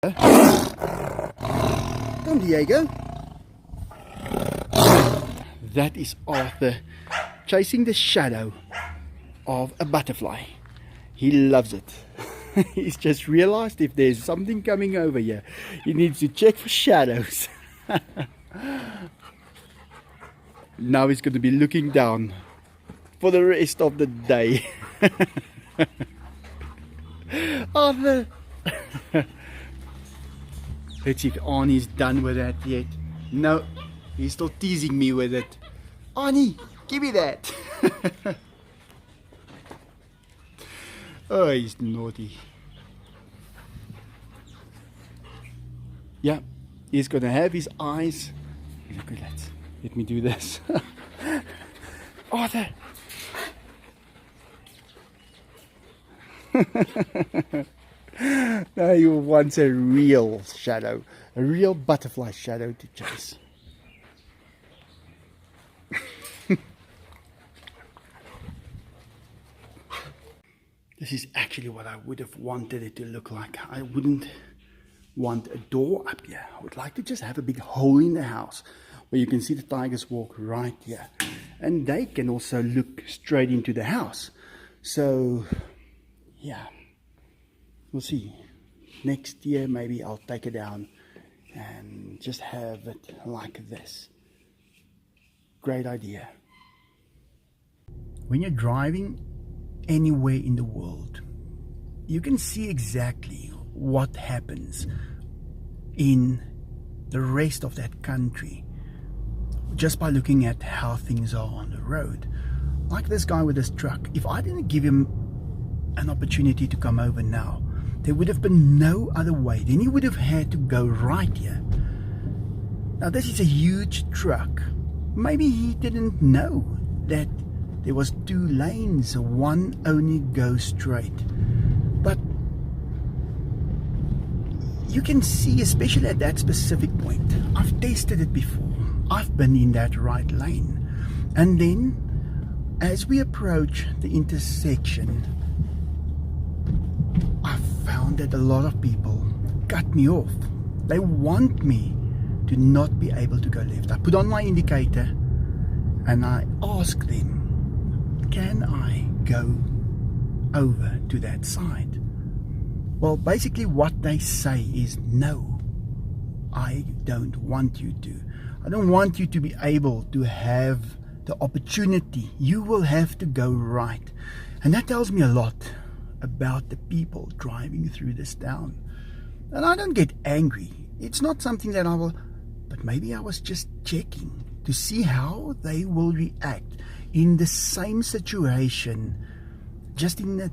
Don Diego. That is Arthur chasing the shadow of a butterfly. He loves it. He's just realized if there's something coming over here, he needs to check for shadows. Now he's going to be looking down for the rest of the day. Arthur. Let's see if Arnie's done with that yet. No, he's still teasing me with it. Arnie, give me that. Oh, he's naughty. Yeah, he's gonna have his eyes. Look at that. Let me do this. Arthur. Now he wants a real shadow, a real butterfly shadow to chase. This is actually what I would have wanted it to look like. I wouldn't want a door up here. I would like to just have a big hole in the house where you can see the tigers walk right here. And they can also look straight into the house. So, yeah. We'll see. Next year maybe I'll take it down and just have it like this. Great idea. When you're driving anywhere in the world, you can see exactly what happens in the rest of that country just by looking at how things are on the road. Like this guy with this truck. If I didn't give him an opportunity to come over now, there would have been no other way. Then he would have had to go right here. Now this is a huge truck. Maybe he didn't know that there was 2 lanes, one only goes straight. But you can see, especially at that specific point, I've tested it before. I've been in that right lane. And then as we approach the intersection, I found that a lot of people cut me off. They want me to not be able to go left. I put on my indicator and I ask them, can I go over to that side? Well, basically what they say is, no, I don't want you to. I don't want you to be able to have the opportunity. You will have to go right. And that tells me a lot about the people driving through this town. And I don't get angry. It's not something that I will, but maybe I was just checking to see how they will react in the same situation, just in a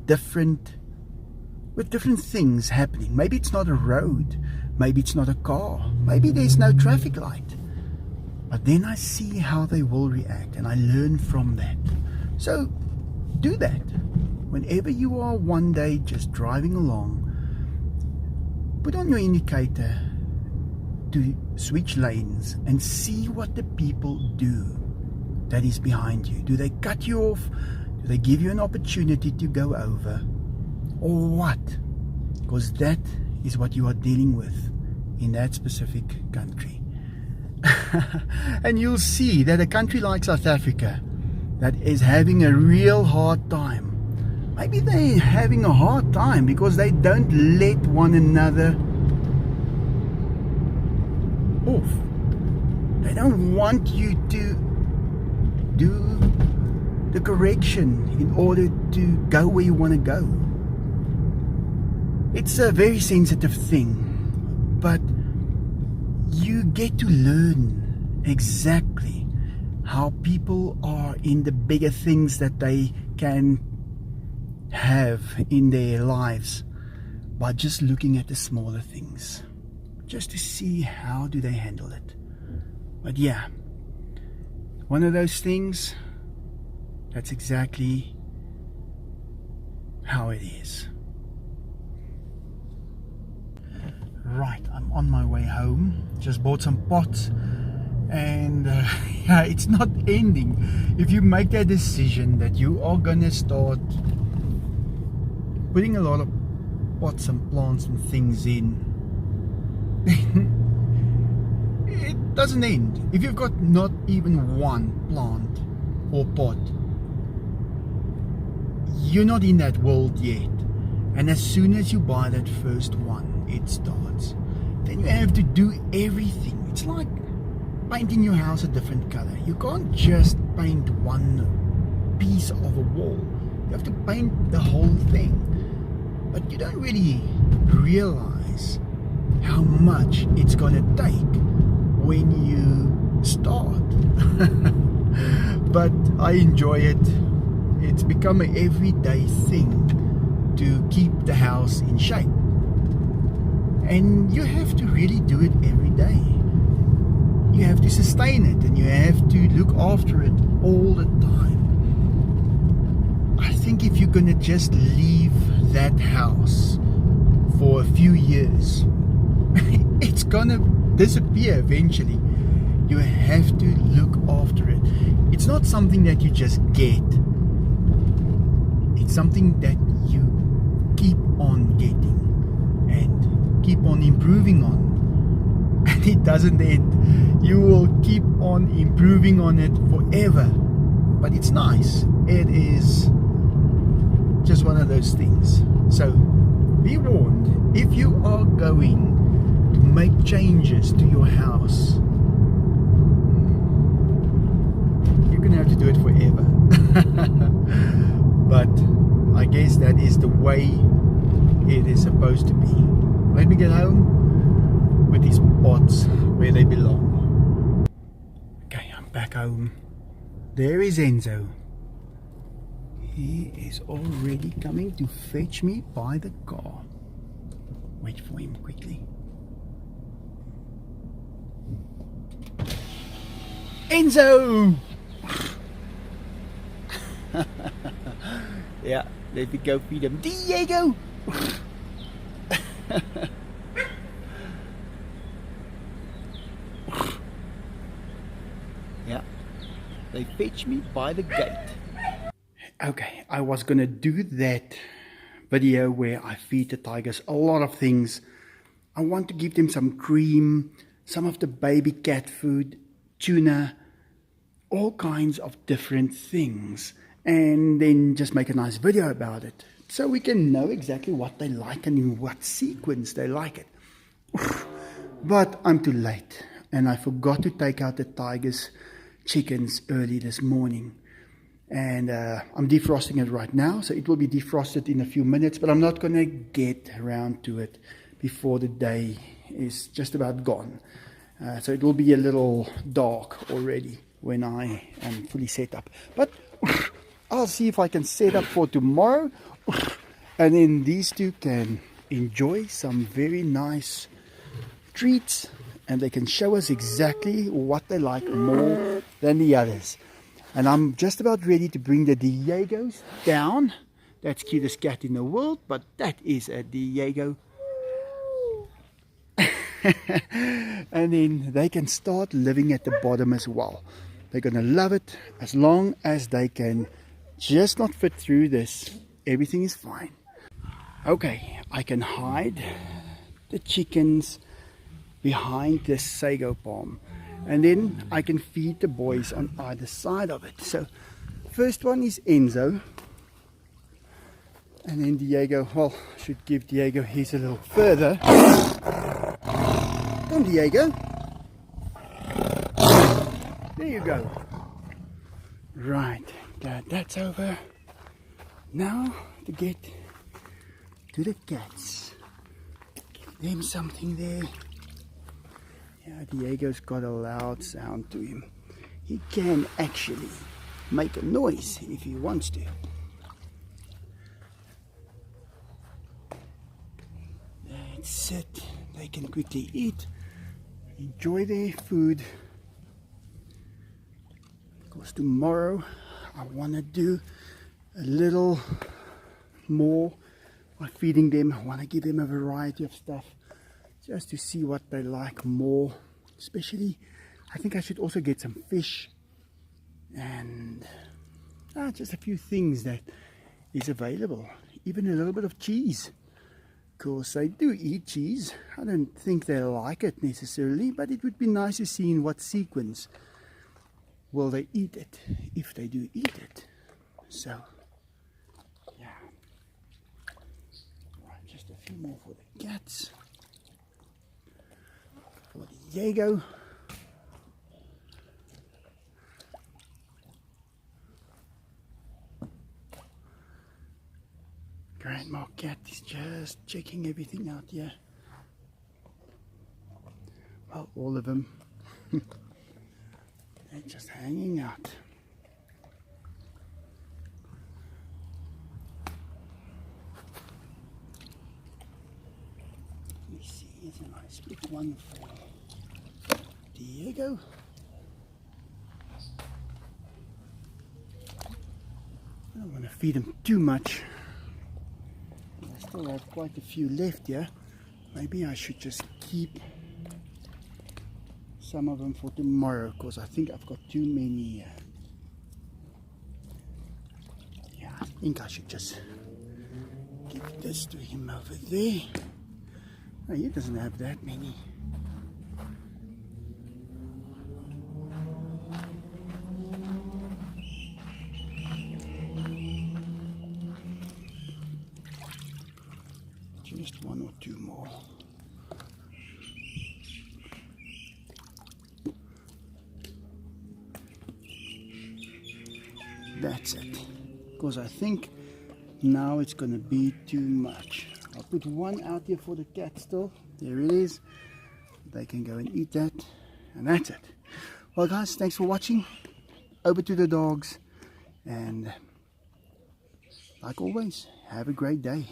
with different things happening. Maybe it's not a road, maybe it's not a car, maybe there's no traffic light. But then I see how they will react and I learn from that. So do that. Whenever you are one day just driving along, put on your indicator to switch lanes and see what the people do that is behind you. Do they cut you off? Do they give you an opportunity to go over? Or what? Because that is what you are dealing with in that specific country. And you'll see that a country like South Africa that is having a real hard time, maybe they're having a hard time because they don't let one another off. They don't want you to do the correction in order to go where you want to go. It's a very sensitive thing, but you get to learn exactly how people are in the bigger things that they can have in their lives by just looking at the smaller things, just to see how do they handle it. But yeah, one of those things, that's exactly how it is. Right, I'm on my way home. Just bought some pots and yeah, it's not ending. If you make that decision that you are gonna start putting a lot of pots and plants and things in, it doesn't end. If you've got not even one plant or pot, you're not in that world yet. And as soon as you buy that first one, it starts. Then you have to do everything. It's like painting your house a different color. You can't just paint one piece of a wall. You have to paint the whole thing. But you don't really realize how much it's gonna take when you start. But I enjoy it. It's become an everyday thing to keep the house in shape. And you have to really do it every day. You have to sustain it, and you have to look after it all the time. I think if you're gonna just leave that house for a few years, it's gonna disappear eventually. You have to look after it. It's not something that you just get. It's something that you keep on getting and keep on improving on. And it doesn't end. You will keep on improving on it forever. But it's nice. It is just one of those things. So be warned, if you are going to make changes to your house, you're gonna have to do it forever. But I guess that is the way it is supposed to be. Let me get home with these pots where they belong. Okay, I'm back home. There is Enzo. He is already coming to fetch me by the car. Wait for him quickly. Enzo! Yeah, let me go feed him. Diego! Yeah, they fetch me by the gate. Okay, I was gonna do that video where I feed the tigers a lot of things. I want to give them some cream, some of the baby cat food, tuna, all kinds of different things, and then just make a nice video about it so we can know exactly what they like and in what sequence they like it. But I'm too late, and I forgot to take out the tigers' chickens early this morning. And I'm defrosting it right now, so it will be defrosted in a few minutes, but I'm not going to get around to it before the day is just about gone. So it will be a little dark already when I am fully set up. But I'll see if I can set up for tomorrow, and then these two can enjoy some very nice treats, and they can show us exactly what they like more than the others. And I'm just about ready to bring the Diegos down. That's cutest cat in the world, but that is a Diego. And then they can start living at the bottom as well. They're going to love it as long as they can just not fit through this. Everything is fine. Okay, I can hide the chickens behind this sago palm, and then I can feed the boys on either side of it. So first one is Enzo, and then Diego. Well, I should give Diego his a little further. Come Diego, there you go. Right, that's over. Now to get to the cats, give them something there. Yeah, Diego's got a loud sound to him. He can actually make a noise if he wants to. That's it. They can quickly eat, enjoy their food. Of course, tomorrow I want to do a little more by feeding them. I want to give them a variety of stuff, just to see what they like more. Especially, I think I should also get some fish and just a few things that is available. Even a little bit of cheese. course, they do eat cheese. I don't think they like it necessarily, but it would be nice to see in what sequence will they eat it, if they do eat it. So, yeah. Right, just a few more for the cats. For the Diego. Grandma cat is just checking everything out here. Well, all of them. They're just hanging out. Let me see, here's a nice big one for Diego. I don't want to feed him too much. I still have quite a few left here. Maybe I should just keep some of them for tomorrow, because I think I've got too many. Yeah, I think I should just give this to him over there. Oh, he doesn't have that many. Just one or two more. That's it. Because I think now it's going to be too much. I'll put one out here for the cat still. There it is. They can go and eat that. And that's it. Well guys, thanks for watching. Over to the dogs. And like always, have a great day.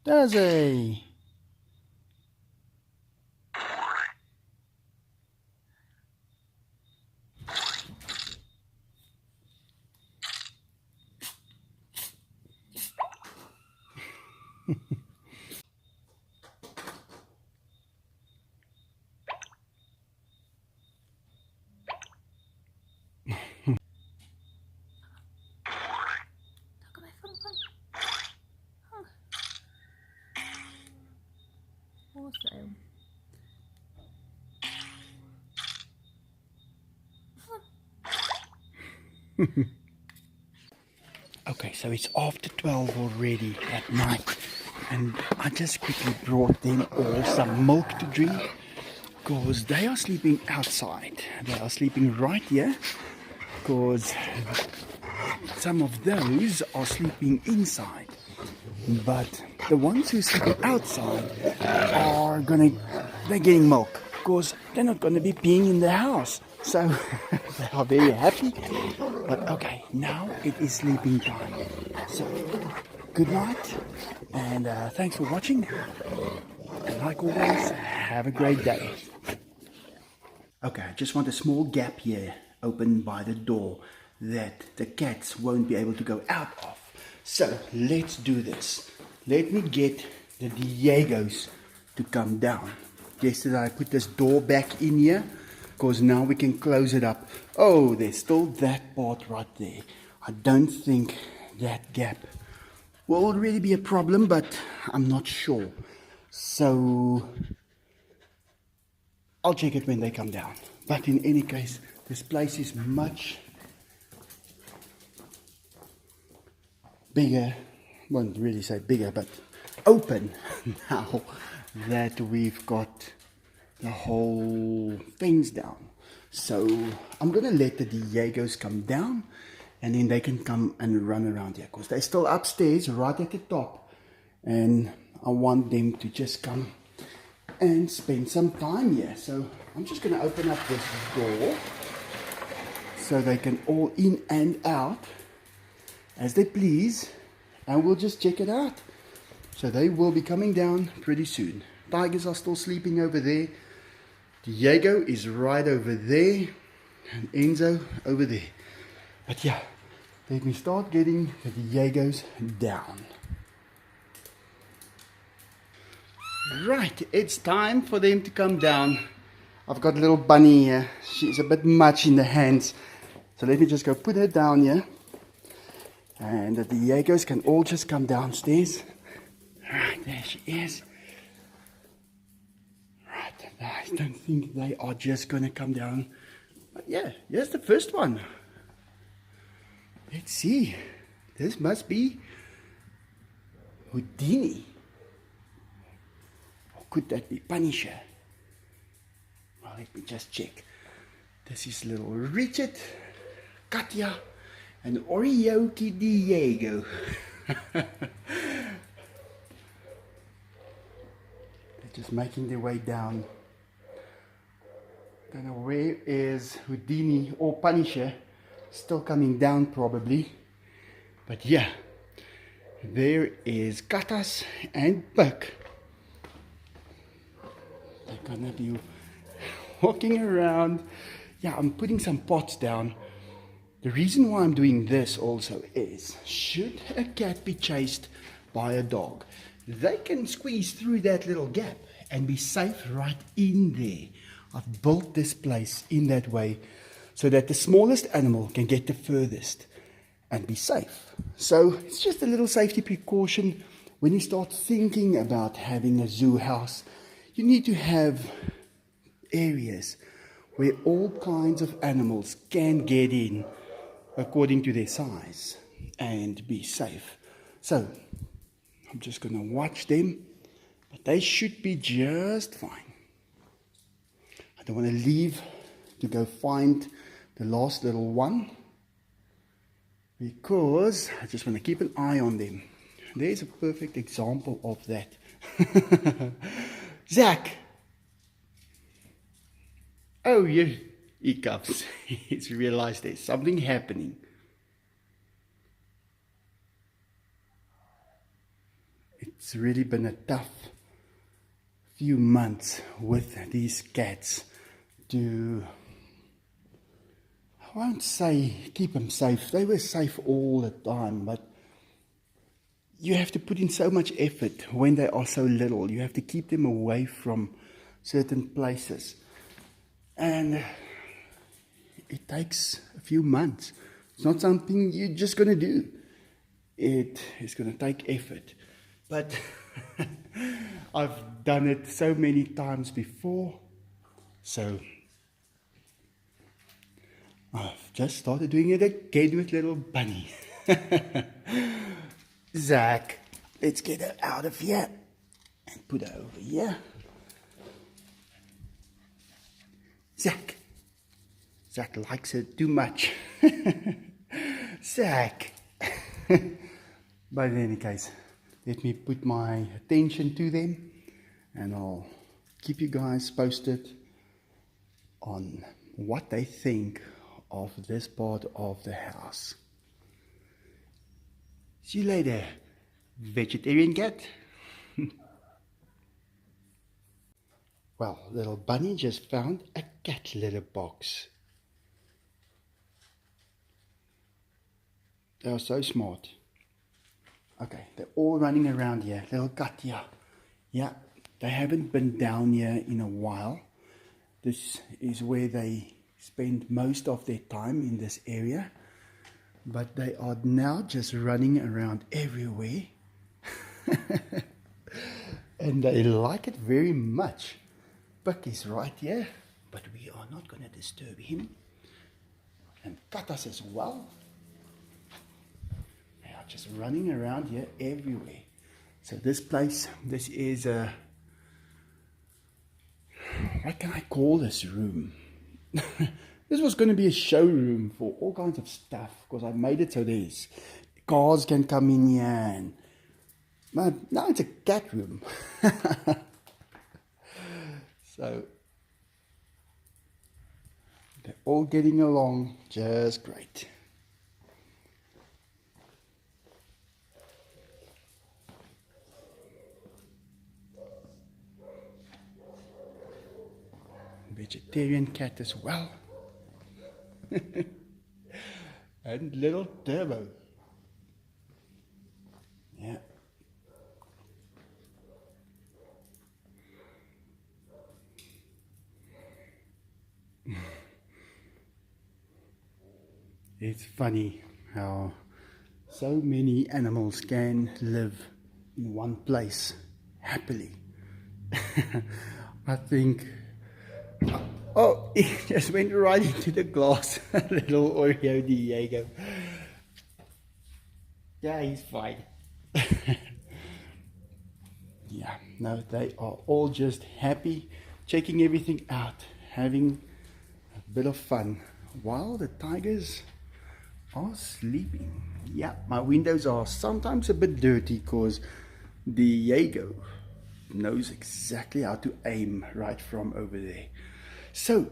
Does he? Okay, so it's after 12 already at night, and I just quickly brought them all some milk to drink, because they are sleeping outside. They are sleeping right here, because some of those are sleeping inside, but the ones who sleep outside are they're getting milk, because they're not gonna be peeing in the house. So they are very happy. But okay, now it is sleeping time. So good night, and thanks for watching. And like always, have a great day. Okay, I just want a small gap here open by the door that the cats won't be able to go out of. So let's do this. Let me get the Diegos to come down. Yesterday I put this door back in here, because now we can close it up. Oh, there's still that part right there. I don't think that gap will really be a problem, but I'm not sure. So I'll check it when they come down. But in any case, this place is much bigger. Won't really say bigger, but open now that we've got the whole things down. So I'm gonna let the Diegos come down, and then they can come and run around here, because they're still upstairs right at the top, and I want them to just come and spend some time here. So I'm just gonna open up this door so they can all in and out as they please, and we'll just check it out. So they will be coming down pretty soon. Tigers are still sleeping over there. Diego is right over there, and Enzo over there. But yeah, let me start getting the Diegos down. Right, it's time for them to come down. I've got a little bunny here. She's a bit much in the hands. So let me just go put her down here. And the Diegos can all just come downstairs. Right, there she is. Right, I don't think they are just going to come down. But yeah, here's the first one. Let's see. This must be Houdini. Or could that be Punisher? Well, let me just check. This is little Richard, Katya, and Orioki Diego. They're just making their way down. Don't know where is Houdini or Punisher. Still coming down probably. But yeah, there is Katas and Buck. They're gonna be walking around. Yeah, I'm putting some pots down. The reason why I'm doing this also is, should a cat be chased by a dog, they can squeeze through that little gap and be safe right in there. I've built this place in that way so that the smallest animal can get the furthest and be safe. So it's just a little safety precaution. When you start thinking about having a zoo house, you need to have areas where all kinds of animals can get in according to their size and be safe. So I'm just going to watch them, but they should be just fine. I don't want to leave to go find the last little one, because I just want to keep an eye on them. There's a perfect example of that. Zach! Oh, yeah, he comes. He's realized there's something happening. It's really been a tough few months with these cats to, I won't say keep them safe. They were safe all the time, but you have to put in so much effort when they are so little. You have to keep them away from certain places. And it takes a few months. It's not something you're just going to do. It is going to take effort. But I've done it so many times before. So I've just started doing it again with little Bunny. Zach, let's get her out of here and put her over here. Zach likes it too much. Zach. But in any case, let me put my attention to them, and I'll keep you guys posted on what they think of this part of the house. See you later, vegetarian cat. Well, little Bunny just found a cat litter box. They are so smart. Okay, they're all running around here. Little Katya. Yeah, they haven't been down here in a while. This is where they spend most of their time, in this area. But they are now just running around everywhere. And they like it very much. Buck is right here, but we are not going to disturb him. And Katas as well. They are just running around here everywhere. So this place, this is a, what can I call this room? This was going to be a showroom for all kinds of stuff, because I made it so there's cars can come in here, and but now it's a cat room. So they're all getting along just great. Vegetarian cat as well. And little Turbo. Yeah. It's funny how so many animals can live in one place happily. I think, oh, it just went right into the glass. Little Oreo Diego. Yeah, he's fine. Yeah, no, they are all just happy, checking everything out, having a bit of fun while the tigers are sleeping. Yeah, my windows are sometimes a bit dirty because Diego knows exactly how to aim right from over there. So,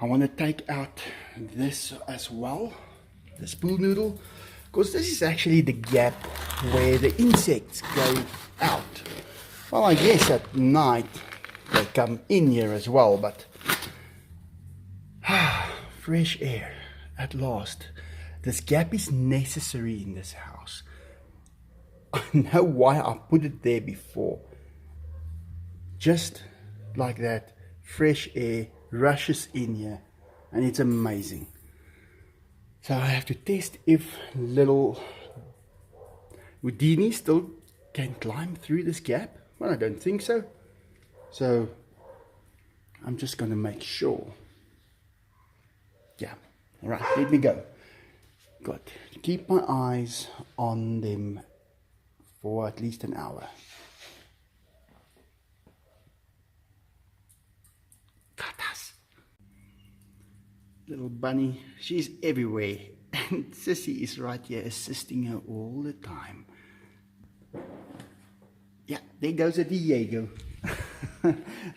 I want to take out this as well, the spool noodle, because this is actually the gap where the insects go out. Well, I guess at night they come in here as well, but fresh air at last. This gap is necessary in this house. I know why I put it there before. Just like that, fresh air rushes in here and it's amazing. So I have to test if little Houdini still can climb through this gap. Well, I don't think so. So I'm just going to make sure. Yeah, all right, let me go. Got to keep my eyes on them for at least an hour. Little bunny, she's everywhere, and Sissy is right here assisting her all the time. Yeah, there goes a Diego.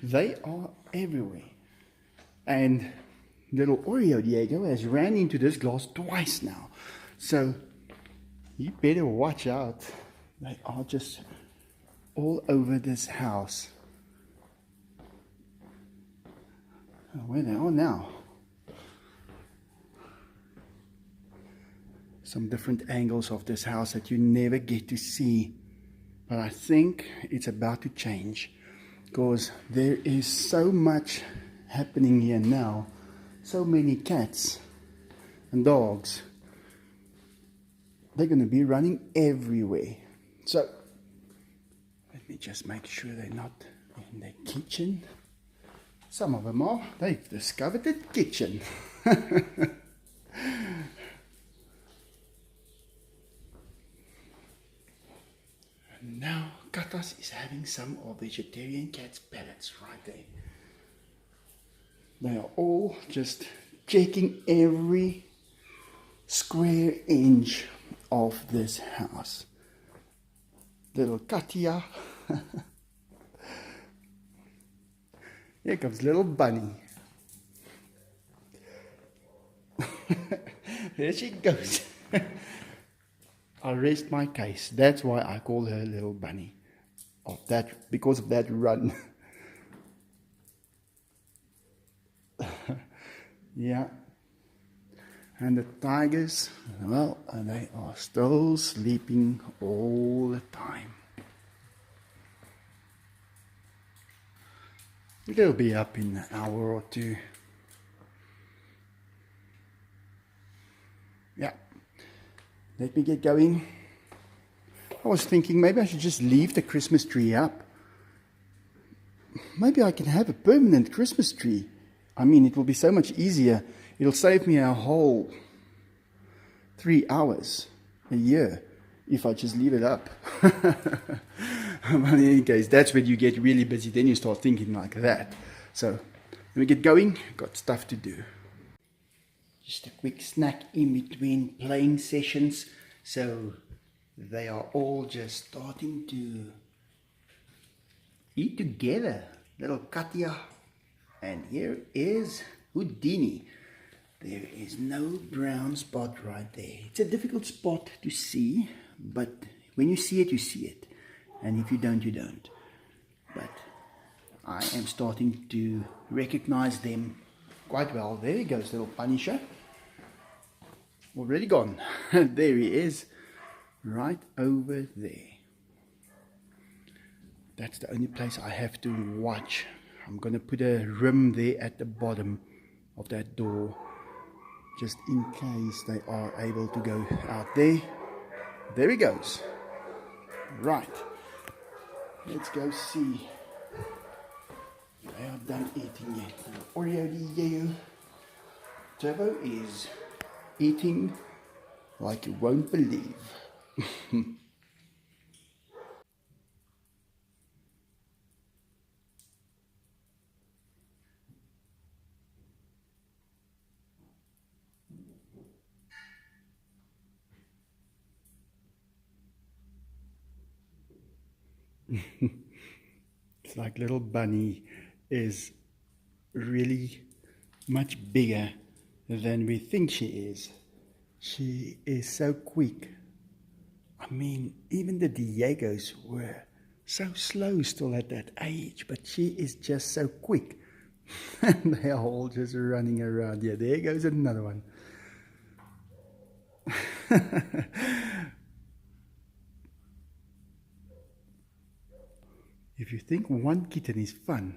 They are everywhere. And little Oreo Diego has ran into this glass twice now. So you better watch out. They are just all over this house. Oh, where they are now. Some different angles of this house that you never get to see. But I think it's about to change because there is so much happening here now. So many cats and dogs. They're going to be running everywhere. So let me just make sure they're not in the kitchen. Some of them are. They've discovered the kitchen. Now Katas is having some of vegetarian cat's pellets right there. They are all just checking every square inch of this house. Little Katia. Here comes little Bunny. There she goes. I rest my case. That's why I call her little Bunny. Because of that run. Yeah. And the tigers, well, they are still sleeping all the time. They'll be up in an hour or two. Yeah. Let me get going. I was thinking maybe I should just leave the Christmas tree up. Maybe I can have a permanent Christmas tree. I mean, it will be so much easier. It'll save me a whole 3 hours a year if I just leave it up. But in any case, that's when you get really busy. Then you start thinking like that. So let me get going. Got stuff to do. Just a quick snack in between playing sessions. So they are all just starting to eat together. Little Katia. And here is Houdini. There is no brown spot right there. It's a difficult spot to see, but when you see it, you see it. And if you don't, you don't. But I am starting to recognize them quite well. There he goes, little Punisher. Already gone. There he is, right over there. That's the only place I have to watch. I'm going to put a rim there at the bottom of that door just in case they are able to go out there. There he goes. Right, let's go see. They are done eating yet. Oreo Diego Turbo is eating like you won't believe. It's like little bunny is really much bigger than we think she is. She is so quick. I mean, even the Diegos were so slow still at that age, but she is just so quick. And they are all just running around. Yeah, there goes another one. If you think one kitten is fun,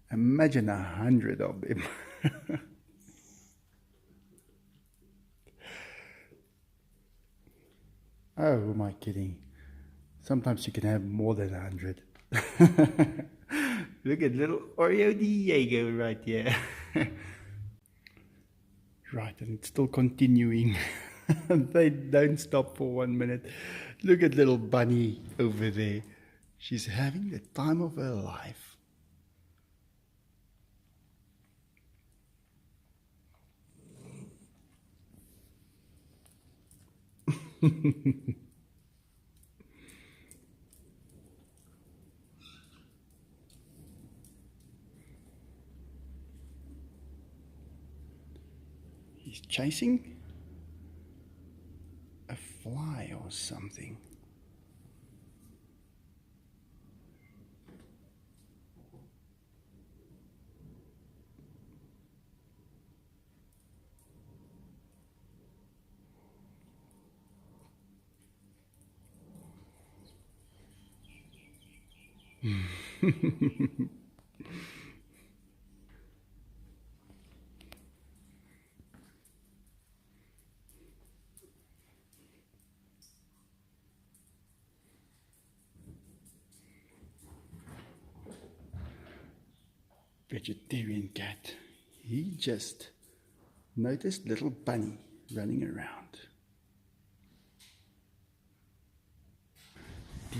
imagine 100 of them. Oh, who am I kidding? Sometimes you can have more than 100. Look at little Oreo Diego right here. Right, and it's still continuing. They don't stop for 1 minute. Look at little bunny over there. She's having the time of her life. He's chasing a fly or something. Vegetarian cat. He just noticed little bunny running around.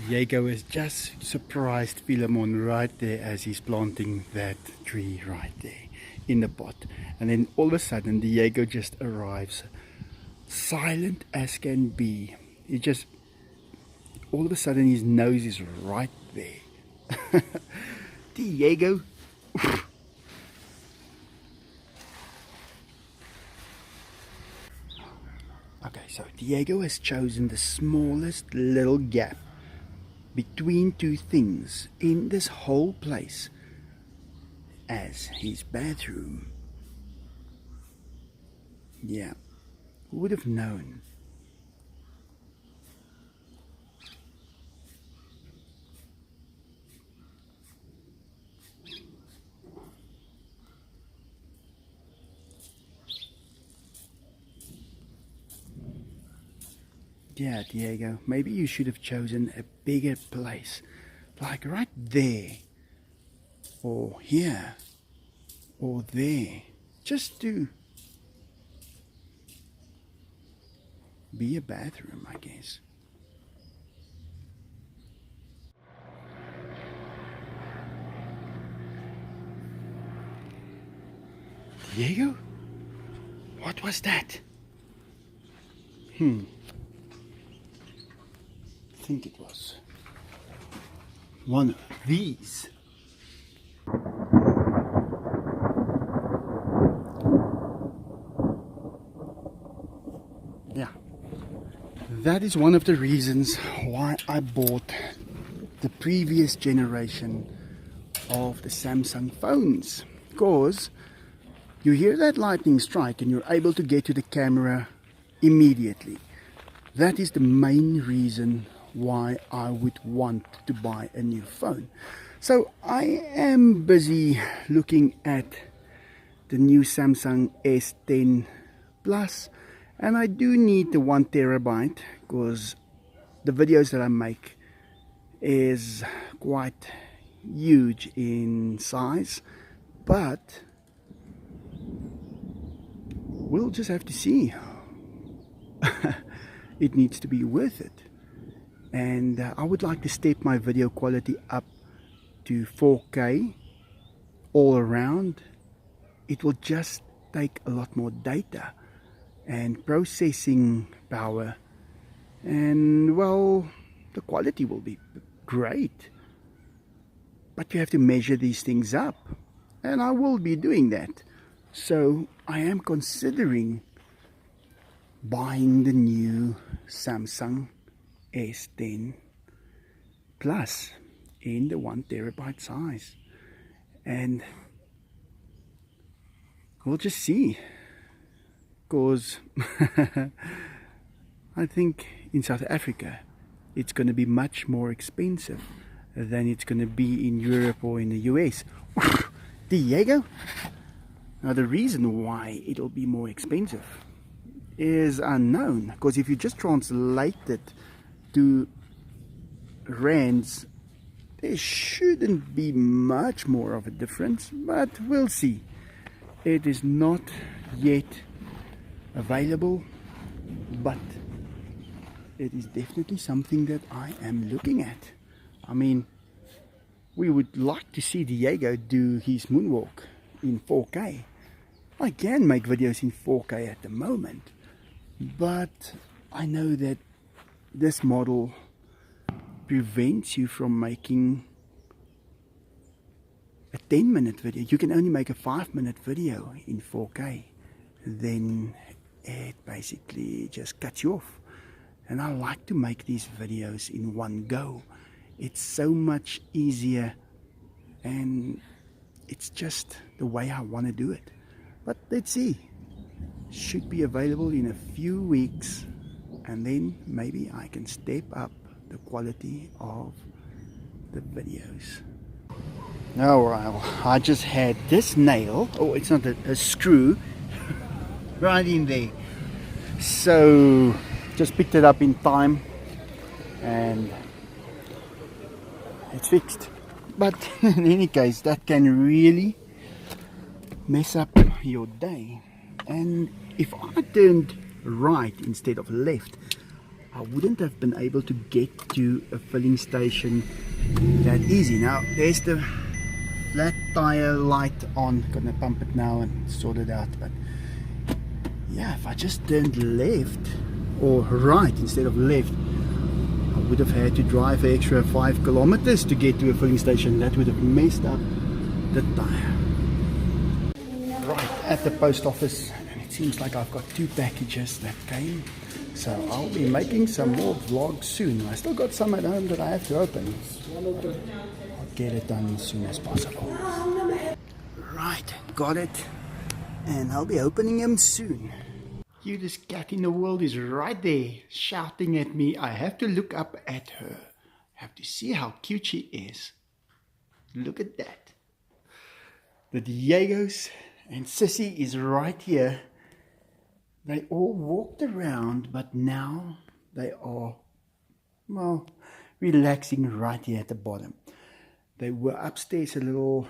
Diego has just surprised Philemon right there as he's planting that tree right there in the pot. And then all of a sudden Diego just arrives, silent as can be. He just, all of a sudden his nose is right there. Diego. Okay, so Diego has chosen the smallest little gap between two things in this whole place as his bathroom. Yeah, who would have known? Yeah, Diego, maybe you should have chosen a bigger place, like right there, or here, or there, just to be a bathroom, I guess. Diego? What was that? I think it was one of these. Yeah, that is one of the reasons why I bought the previous generation of the Samsung phones, because you hear that lightning strike and you're able to get to the camera immediately. That is the main reason why I would want to buy a new phone. So I am busy looking at the new Samsung S10 Plus, and I do need the 1 terabyte because the videos that I make is quite huge in size, but we'll just have to see. It needs to be worth it, and I would like to step my video quality up to 4K all around. It will just take a lot more data and processing power, and well, the quality will be great, but you have to measure these things up, and I will be doing that. So I am considering buying the new Samsung S10 Plus in the 1 terabyte size, and we'll just see, because I think in South Africa it's going to be much more expensive than it's going to be in Europe or in the US. Diego? Now the reason why it'll be more expensive is unknown, because if you just translate it to rands, there shouldn't be much more of a difference, but we'll see. It is not yet available, but it is definitely something that I am looking at. I mean, we would like to see Diego do his moonwalk in 4K. I can make videos in 4K at the moment, but I know that this model prevents you from making a 10-minute video. You can only make a 5-minute video in 4K. Then it basically just cuts you off. And I like to make these videos in one go. It's so much easier, and it's just the way I want to do it. But let's see. Should be available in a few weeks, and then maybe I can step up the quality of the videos. Oh well, I just had this nail, oh it's not a screw, right in there. So just picked it up in time and it's fixed. But in any case, that can really mess up your day. And if I turned right instead of left, I wouldn't have been able to get to a filling station that easy. Now there's the flat tire light on. Gonna pump it now and sort it out. But yeah, if I just turned left or right instead of left, I would have had to drive an extra 5 kilometers to get to a filling station. That would have messed up the tire. Right at the post office, and it seems like I've got 2 packages that came, so I'll be making some more vlogs soon. I still got some at home that I have to open. I'll get it done as soon as possible. Right, got it, and I'll be opening them soon. Cutest cat in the world is right there shouting at me. I have to look up at her. I have to see how cute she is. Look at that. The Diegos and Sissy is right here. They all walked around, but now they are, well, relaxing right here at the bottom. They were upstairs a little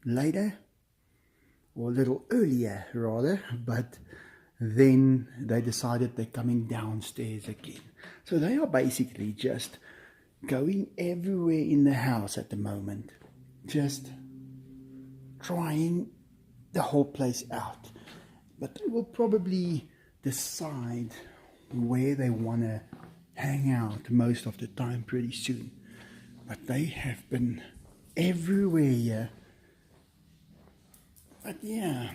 later, or a little earlier rather, but then they decided they're coming downstairs again. So they are basically just going everywhere in the house at the moment, just trying the whole place out. But they will probably decide where they want to hang out most of the time pretty soon. But they have been everywhere here. But yeah,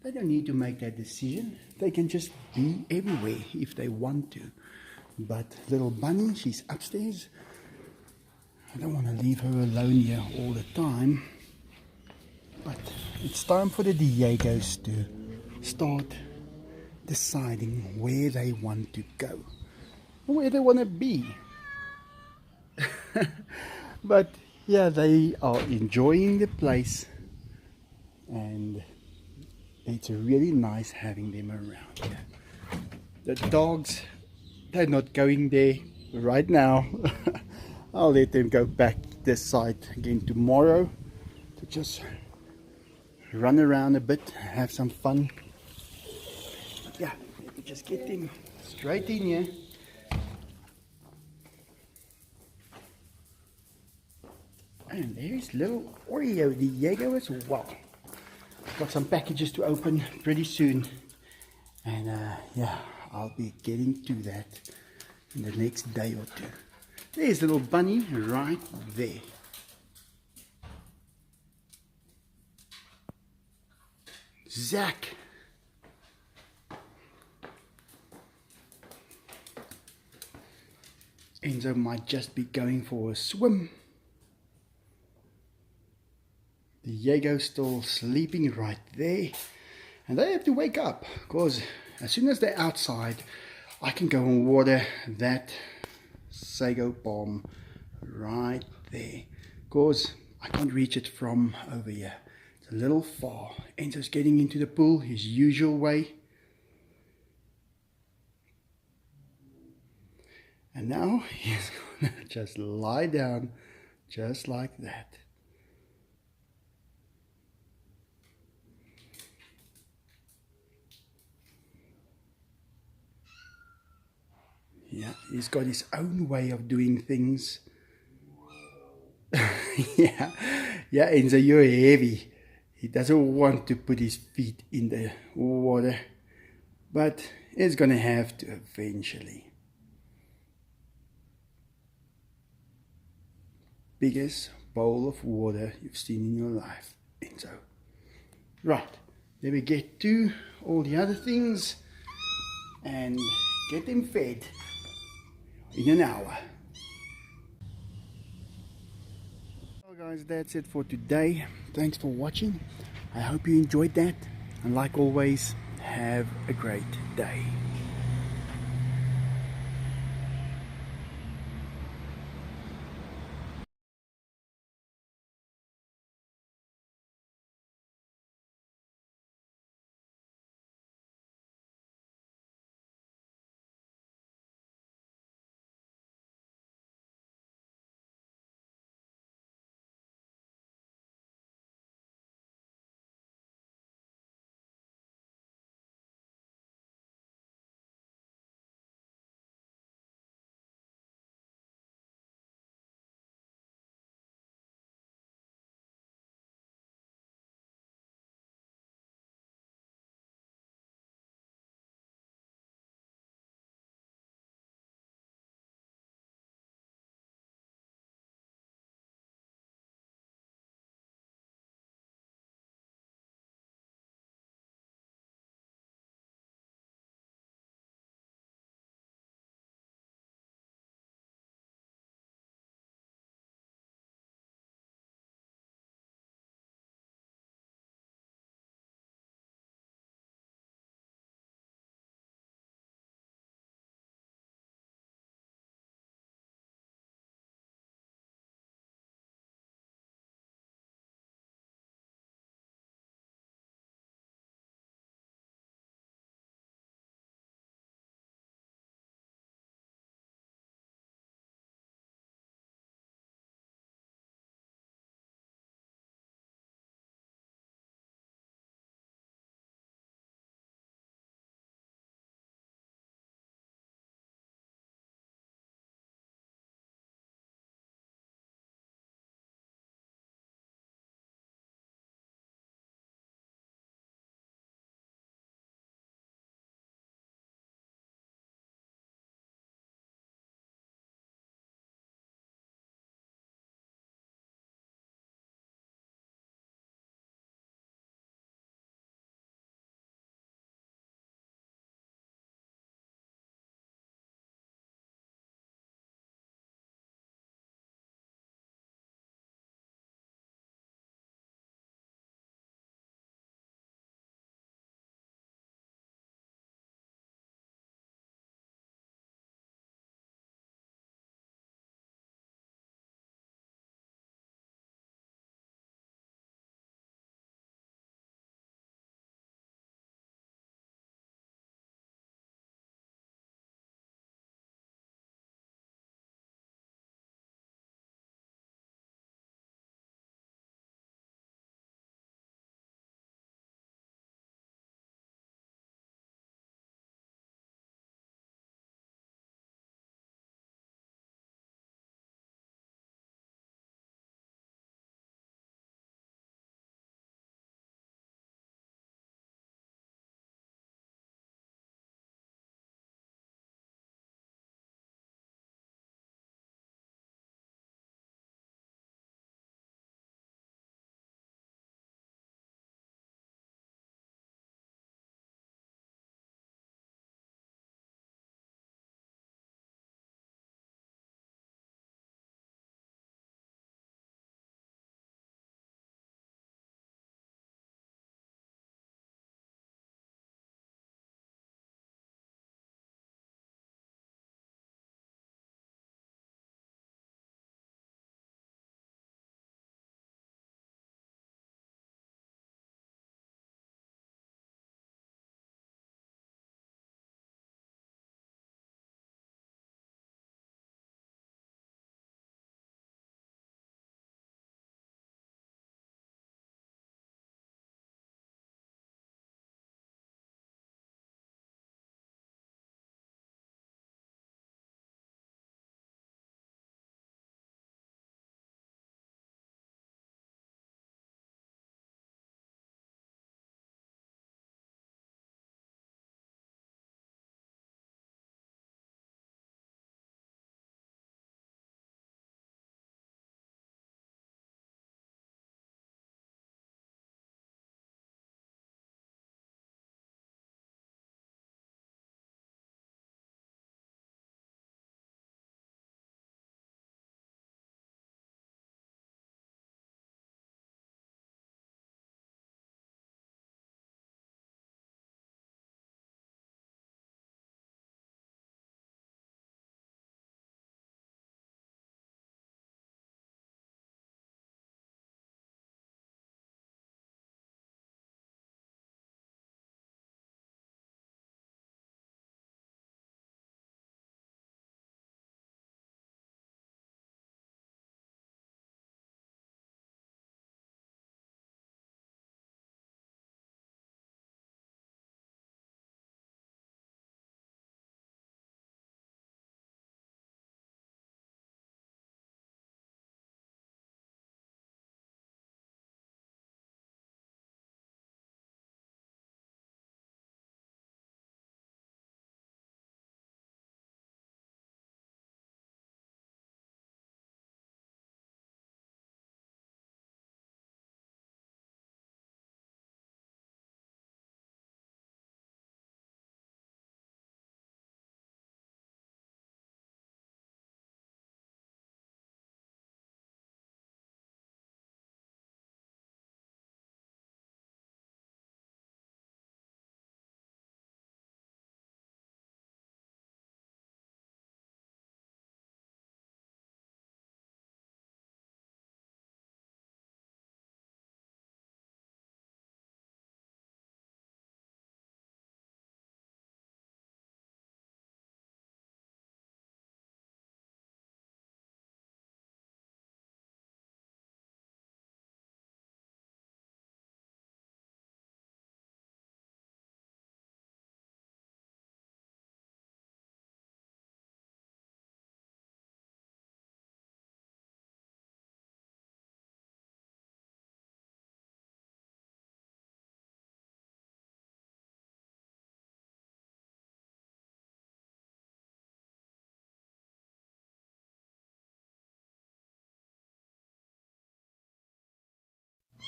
they don't need to make that decision. They can just be everywhere if they want to. But little Bunny, she's upstairs. I don't want to leave her alone here all the time. But it's time for the Diegos to start deciding where they want to go, where they want to be. But yeah, they are enjoying the place, and It's really nice having them around here. The dogs, they're not going there right now. I'll let them go back this side again tomorrow to just run around a bit, have some fun. Yeah, let me just get them straight in here. And there's little Oreo, the Jaeger as well. Got some packages to open pretty soon. And yeah, I'll be getting to that in the next day or two. There's little bunny right there. Zach. Enzo might just be going for a swim. The Jaeger's still sleeping right there. And they have to wake up because as soon as they're outside, I can go and water that sago palm right there. Because I can't reach it from over here. It's a little far. Enzo's getting into the pool his usual way. And now he's gonna just lie down just like that. Yeah, he's got his own way of doing things. yeah, Enzo, you're heavy. He doesn't want to put his feet in the water, but he's gonna have to eventually. Biggest bowl of water you've seen in your life, Enzo. Right, then we get to all the other things and get them fed in an hour. Well guys, that's it for today. Thanks for watching. I hope you enjoyed that, and like always, have a great day.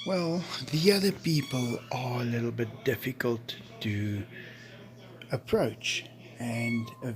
Well, the other people are a little bit difficult to approach, and a